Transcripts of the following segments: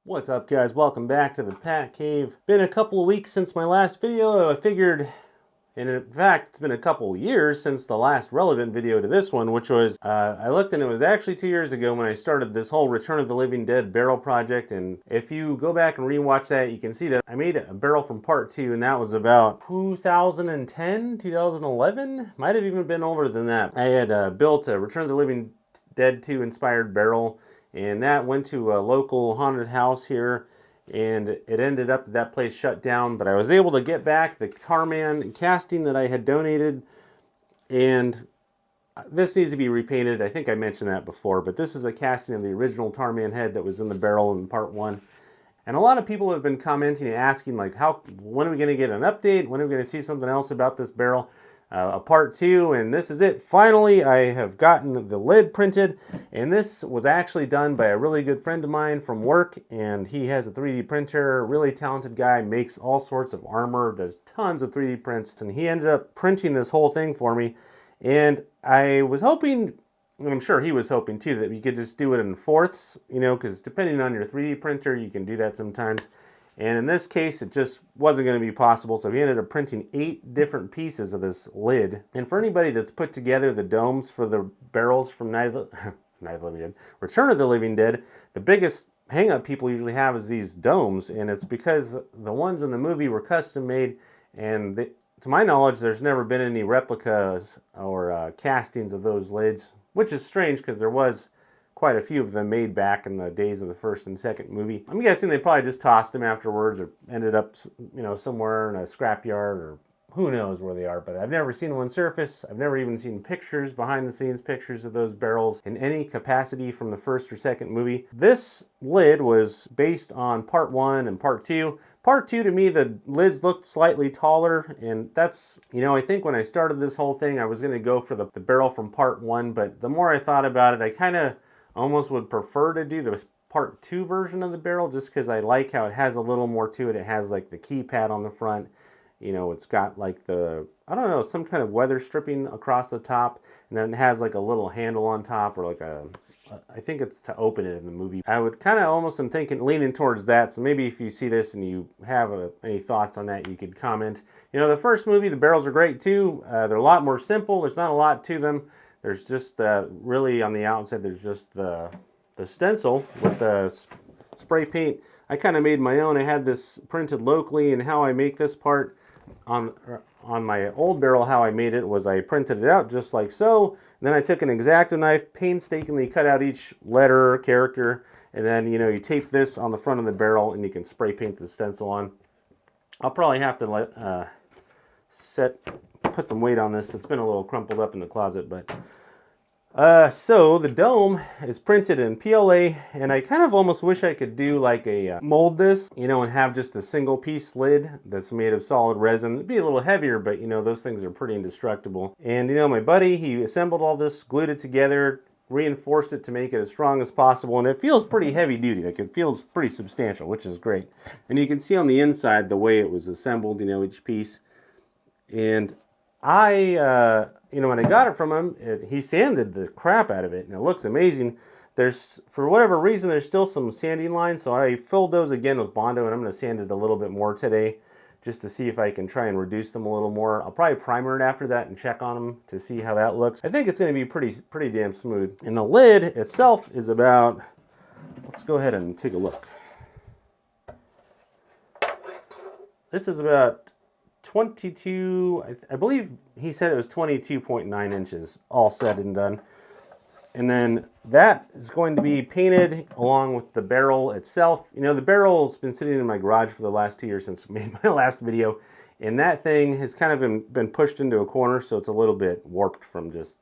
What's up, guys? Welcome back to the Pat Cave. Been a couple of weeks since my last video. I figured, and in fact, it's been a couple of years since the last relevant video to this one, which was, I looked and it was actually 2 years ago when I started this whole Return of the Living Dead barrel project. And if you go back and rewatch that, you can see that I made a barrel from part 2, and that was about 2010, 2011? Might have even been older than that. I had built a Return of the Living Dead 2 inspired barrel, and that went to a local haunted house here, and it ended up that place shut down, but I was able to get back the Tarman casting that I had donated, and this needs to be repainted. I think I mentioned that before, but this is a casting of the original Tarman head that was in the barrel in part 1. And a lot of people have been commenting and asking, like, when are we going to get an update? When are we going to see something else about this barrel? A part 2, and this is it. Finally, I have gotten the lid printed, and this was actually done by a really good friend of mine from work, and he has a 3D printer, really talented guy, makes all sorts of armor, does tons of 3D prints, and he ended up printing this whole thing for me. And I was hoping, and I'm sure he was hoping too, that we could just do it in fourths, you know, because depending on your 3D printer, you can do that sometimes. And in this case, it just wasn't going to be possible, so we ended up printing 8 different pieces of this lid. And for anybody that's put together the domes for the barrels from Return of the Living Dead, the biggest hang-up people usually have is these domes, and it's because the ones in the movie were custom made, and to my knowledge, there's never been any replicas or castings of those lids, which is strange because there was quite a few of them made back in the days of the first and second movie. I'm guessing they probably just tossed them afterwards or ended up, you know, somewhere in a scrapyard, or who knows where they are, but I've never seen one surface. I've never even seen pictures, behind the scenes pictures of those barrels in any capacity from the first or second movie. This lid was based on part 1 and part 2. Part 2, to me, the lids looked slightly taller, and that's, you know, I think when I started this whole thing, I was going to go for the barrel from part 1, but the more I thought about it, I kind of almost would prefer to do the part 2 version of the barrel, just because I like how it has a little more to it. It has like the keypad on the front, you know, it's got like the, I don't know, some kind of weather stripping across the top, and then it has like a little handle on top, or like I think it's to open it in the movie. I would kind of almost am thinking, leaning towards that, so maybe if you see this and you have any thoughts on that, you could comment. You know, the first movie, the barrels are great too. They're a lot more simple. There's not a lot to them. There's just really on the outside, there's just the stencil with the spray paint. I kind of made my own. I had this printed locally, and how I make this part on my old barrel, how I made it was I printed it out just like so. And then I took an X-Acto knife, painstakingly cut out each letter, character, and then, you know, you tape this on the front of the barrel, and you can spray paint the stencil on. I'll probably have to put some weight on this. It's been a little crumpled up in the closet, but so the dome is printed in PLA, and I kind of almost wish I could do like a mold this, you know, and have just a single piece lid that's made of solid resin. It'd be a little heavier, but you know, those things are pretty indestructible. And you know, my buddy, he assembled all this, glued it together, reinforced it to make it as strong as possible, and it feels pretty heavy duty. Like, it feels pretty substantial, which is great. And you can see on the inside the way it was assembled, you know, each piece. And you know, when I got it from him, he sanded the crap out of it, and it looks amazing. There's, for whatever reason, there's still some sanding lines, so I filled those again with Bondo, and I'm going to sand it a little bit more today, just to see if I can try and reduce them a little more. I'll probably primer it after that and check on them to see how that looks. I think it's going to be pretty damn smooth. And the lid itself is about, let's go ahead and take a look. This is about 22, I believe he said it was 22.9 inches, all said and done. And then that is going to be painted along with the barrel itself. You know, the barrel's been sitting in my garage for the last 2 years since I made my last video, and that thing has kind of been pushed into a corner, so it's a little bit warped from just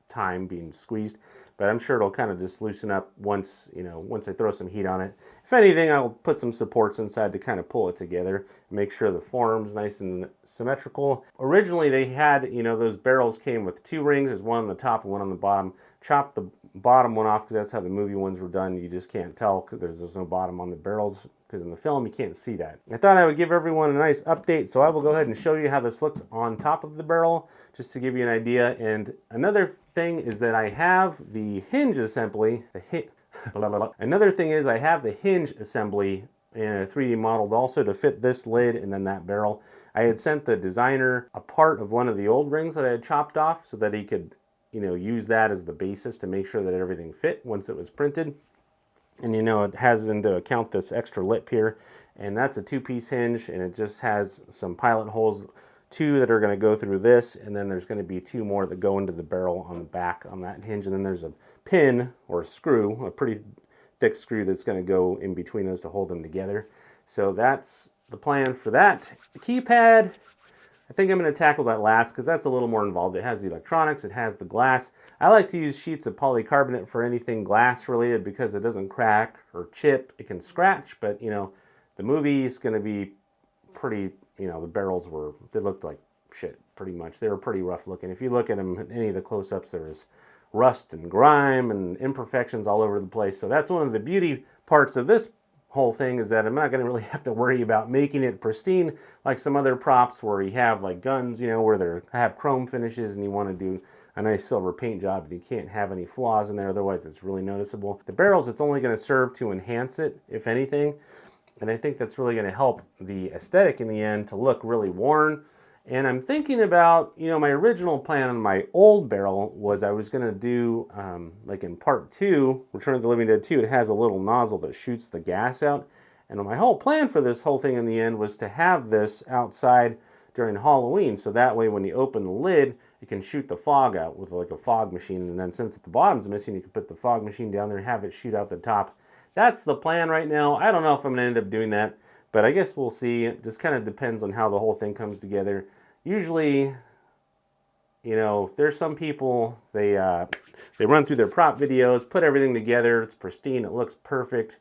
time being squeezed. But I'm sure it'll kind of just loosen up once, you know, once I throw some heat on it. If anything, I'll put some supports inside to kind of pull it together, make sure the form's nice and symmetrical. Originally, they had, you know, those barrels came with 2 rings. There's one on the top and one on the bottom. Chopped the bottom one off because that's how the movie ones were done. You just can't tell because there's no bottom on the barrels, because in the film you can't see that. I thought I would give everyone a nice update, so I will go ahead and show you how this looks on top of the barrel, just to give you an idea. And another thing is that I have the hinge assembly, blah, blah, blah. Another thing is I have the hinge assembly in a 3D modeled also to fit this lid and then that barrel. I had sent the designer a part of one of the old rings that I had chopped off so that he could, use that as the basis to make sure that everything fit once it was printed. And it has into account this extra lip here, and that's a 2-piece hinge, and it just has some pilot holes, 2 that are going to go through this, and then there's going to be 2 more that go into the barrel on the back on that hinge, and then there's a pin or a screw, a pretty thick screw that's going to go in between those to hold them together. So that's the plan for that. The keypad, I think I'm going to tackle that last because that's a little more involved. It has the electronics, it has the glass. I like to use sheets of polycarbonate for anything glass related because it doesn't crack or chip. It can scratch, but the movie is going to be pretty, the barrels they looked like shit pretty much. They were pretty rough looking. If you look at them, any of the close-ups, there was rust and grime and imperfections all over the place. So that's one of the beauty parts of this whole thing, is that I'm not going to really have to worry about making it pristine like some other props where you have like guns, where they have chrome finishes and you want to do a nice silver paint job and you can't have any flaws in there, otherwise it's really noticeable. The barrels, it's only going to serve to enhance it, if anything, and I think that's really going to help the aesthetic in the end to look really worn. And I'm thinking about, my original plan on my old barrel was I was going to do, like in part 2, Return of the Living Dead 2, it has a little nozzle that shoots the gas out. And my whole plan for this whole thing in the end was to have this outside during Halloween. So that way when you open the lid, you can shoot the fog out with like a fog machine. And then since the bottom's missing, you can put the fog machine down there and have it shoot out the top. That's the plan right now. I don't know if I'm going to end up doing that, but I guess we'll see. It just kind of depends on how the whole thing comes together. Usually, there's some people, they run through their prop videos, put everything together, it's pristine, it looks perfect,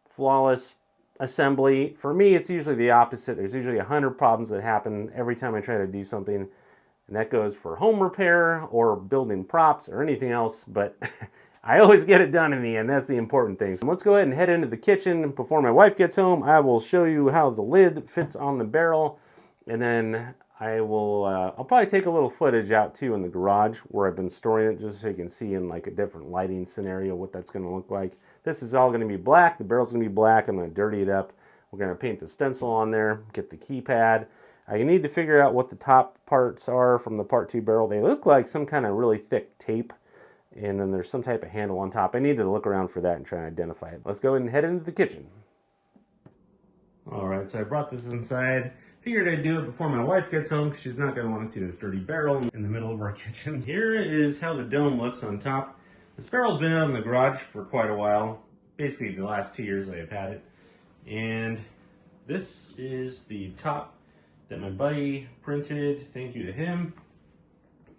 flawless assembly. For me, it's usually the opposite. There's usually 100 problems that happen every time I try to do something, and that goes for home repair or building props or anything else, but I always get it done in the end. That's the important thing. So let's go ahead and head into the kitchen. Before my wife gets home, I will show you how the lid fits on the barrel, and then I'll probably take a little footage out too in the garage where I've been storing it, just so you can see in like a different lighting scenario what that's going to look like. This is all going to be black. The barrel's going to be black. I'm going to dirty it up. We're going to paint the stencil on there, get the keypad. You need to figure out what the top parts are from the part 2 barrel. They look like some kind of really thick tape, and then there's some type of handle on top. I need to look around for that and try and identify it. Let's go ahead and head into the kitchen. All right, so I brought this inside. Figured I'd do it before my wife gets home because she's not going to want to see this dirty barrel in the middle of our kitchen. Here is how the dome looks on top. This barrel's been out in the garage for quite a while. Basically the last 2 years that I've had it. And this is the top that my buddy printed. Thank you to him.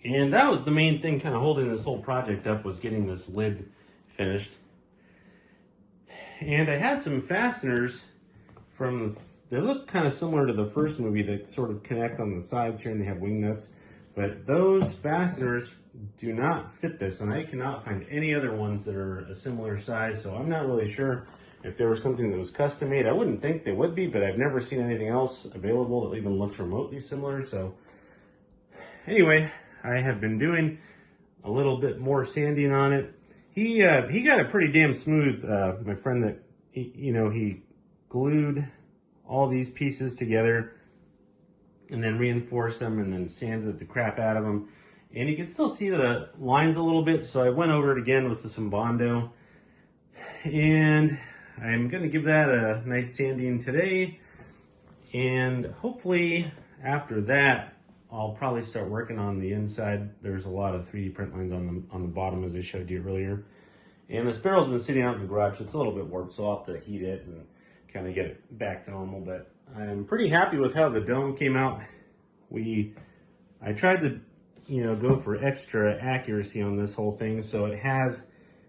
And that was the main thing kind of holding this whole project up, was getting this lid finished. And I had some fasteners they look kind of similar to the first movie that sort of connect on the sides here, and they have wing nuts. But those fasteners do not fit this, and I cannot find any other ones that are a similar size, so I'm not really sure if there was something that was custom made. I wouldn't think they would be, but I've never seen anything else available that even looks remotely similar. So anyway, I have been doing a little bit more sanding on it. He got it pretty damn smooth. My friend that, he glued all these pieces together and then reinforced them and then sanded the crap out of them. And you can still see the lines a little bit, so I went over it again with some Bondo. And I'm going to give that a nice sanding today. And hopefully after that, I'll probably start working on the inside. There's a lot of 3D print lines on the bottom, as I showed you earlier. And this barrel's been sitting out in the garage, so it's a little bit warped, so I'll have to heat it and kind of get it back to normal. But I'm pretty happy with how the dome came out. I tried to, go for extra accuracy on this whole thing. So it has,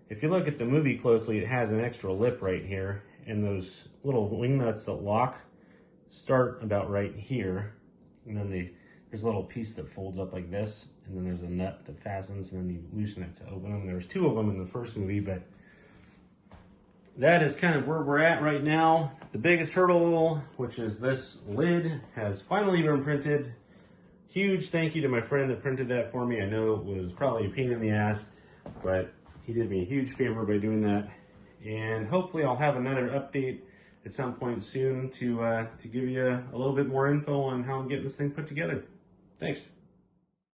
if you look at the movie closely, it has an extra lip right here, and those little wing nuts that lock start about right here, and then there's a little piece that folds up like this, and then there's a nut that fastens, and then you loosen it to open them. There's 2 of them in the first movie, but that is kind of where we're at right now. The biggest hurdle, which is this lid, has finally been printed. Huge thank you to my friend that printed that for me. I know it was probably a pain in the ass, but he did me a huge favor by doing that. and hopefully I'll have another update at some point soon to give you a little bit more info on how I'm getting this thing put together. Thanks.